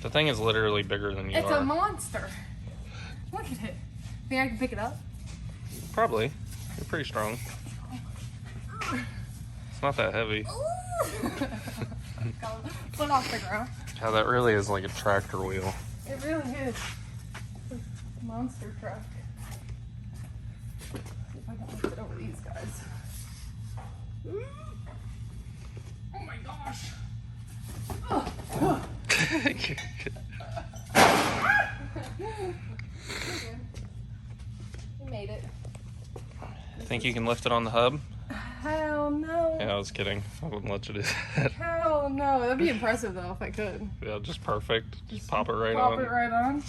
The thing is literally bigger than you It's are. a monster. Look at it. Think I can pick it up? Probably. You're pretty strong. It's not that heavy. Foot off the ground. Yeah, that really is like a tractor wheel. It really is. It's a monster truck. See if I can lift it over these guys. Oh my gosh. Oh. We made it. Think you can lift it on the hub? Hell no. Yeah, I was kidding. I wouldn't let you do that. Hell no. That'd be impressive though if I could. Yeah, just perfect. Just pop it right Pop on. it right on.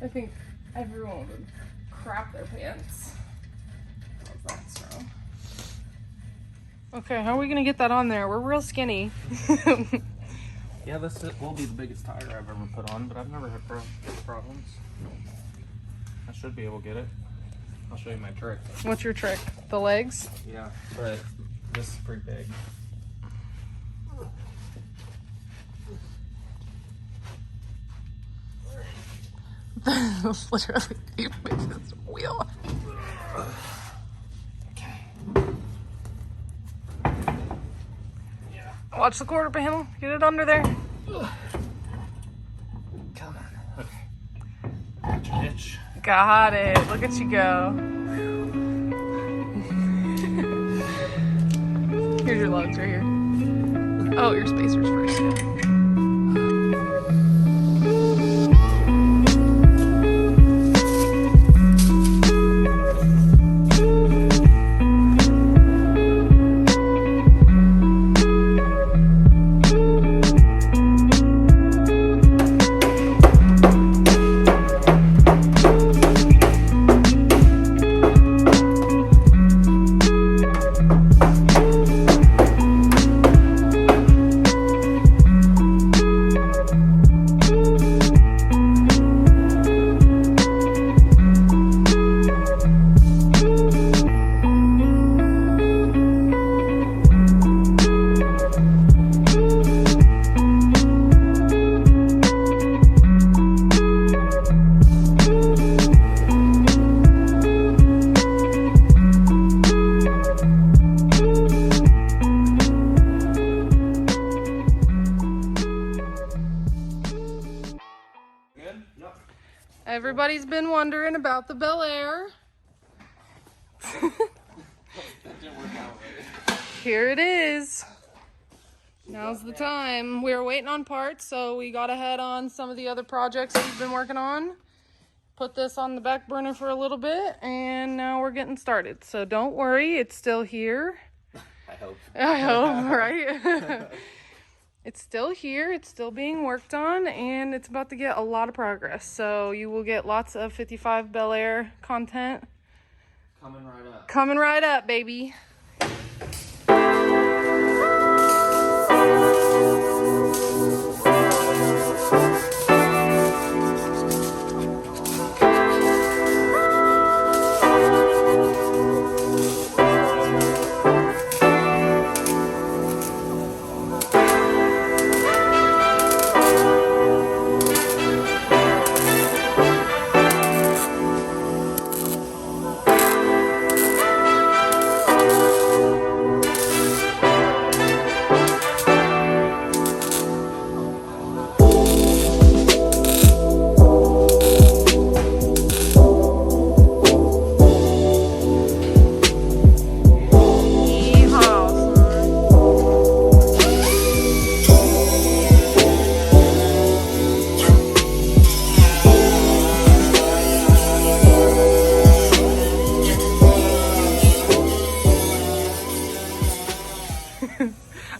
I think everyone would crap their pants. How's that strong? Okay, how are we gonna get that on there? We're real skinny. Yeah, this will be the biggest tire I've ever put on, but I've never had problems. I should be able to get it. I'll show you my trick. What's your trick? The legs? Yeah, but this is pretty big. Literally, you make this wheel. Okay. Yeah. Watch the quarter panel. Get it under there. Come on. Okay. Got your hitch. Got it. Look at you go. Here's your lugs right here. Oh, your spacers first. Yeah. Everybody's been wondering about the Bel Air. Here it is. Now's the time. We were waiting on parts, so we got ahead on some of the other projects that we've been working on. Put this on the back burner for a little bit, and now we're getting started. So don't worry, it's still here. I hope. I hope, right? It's still here, it's still being worked on, and it's about to get a lot of progress. So you will get lots of 55 Bel Air content. Coming right up. Coming right up, baby.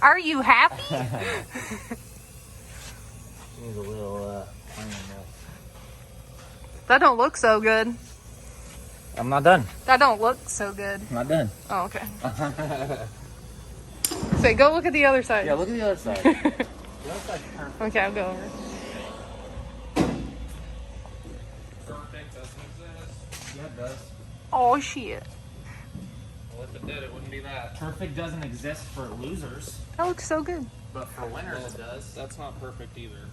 Are you happy? Needs a little cleaning up. That don't look so good. I'm not done. That don't look so good. I'm not done. Oh, okay. Say, go look at the other side. Yeah, look at the other side. The other side's perfect. Okay, I'll go over. Perfect doesn't exist. Yeah, it does. Oh, shit. Well, if it did, it wouldn't be that. Perfect doesn't exist for losers. That looks so good. But for winners, it does. That's not perfect either.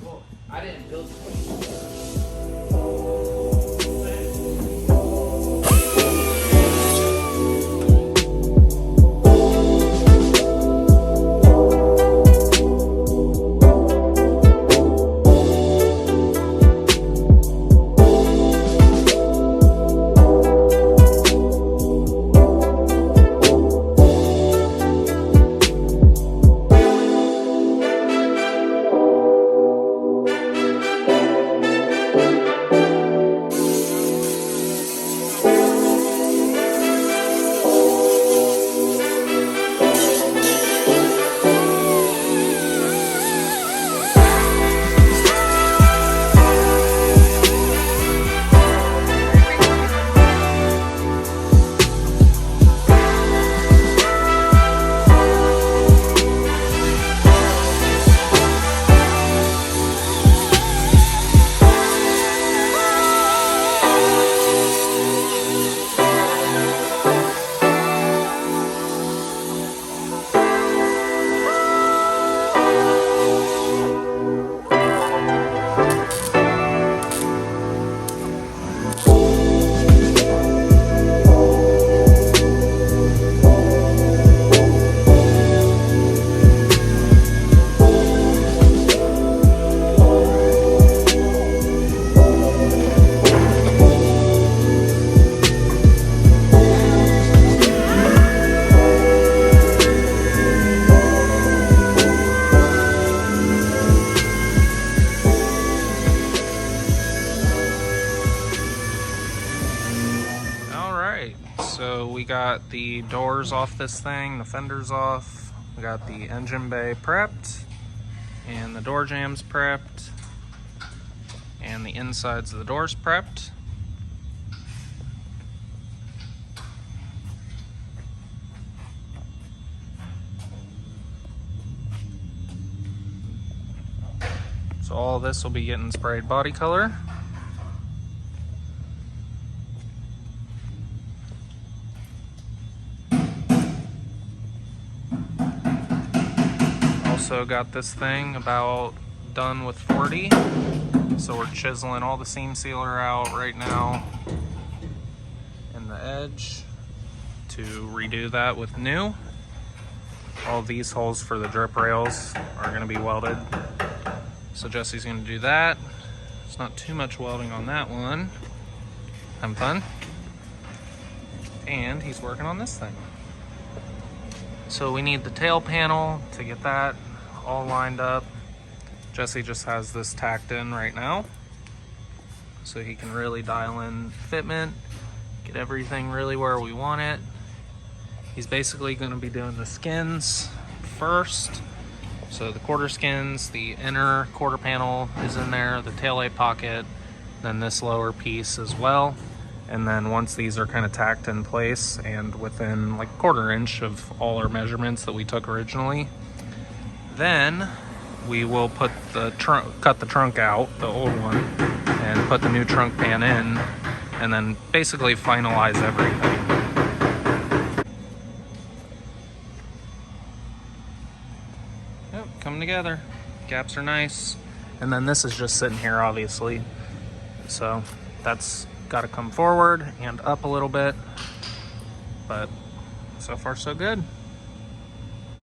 Well, I didn't build So we got the doors off this thing, the fenders off. We got the engine bay prepped and the door jambs prepped and the insides of the doors prepped. So all this will be getting sprayed body color. Also got this thing about done with 40. So we're chiseling all the seam sealer out right now in the edge to redo that with new. All these holes for the drip rails are going to be welded. So Jesse's going to do that. There's not too much welding on that one. Having fun. And he's working on this thing. So we need the tail panel to get that all lined up. Jesse just has this tacked in right now, so he can really dial in fitment, get everything really where we want it. He's basically going to be doing the skins first. So the quarter skins, the inner quarter panel is in there, the taillight pocket, then this lower piece as well. And then once these are kind of tacked in place and within like a quarter inch of all our measurements that we took originally, then we will put the trunk, cut the trunk out, the old one, and put the new trunk pan in, and then basically finalize everything. Yep, coming together. Gaps are nice. And then this is just sitting here, obviously. So that's got to come forward and up a little bit, but so far so good.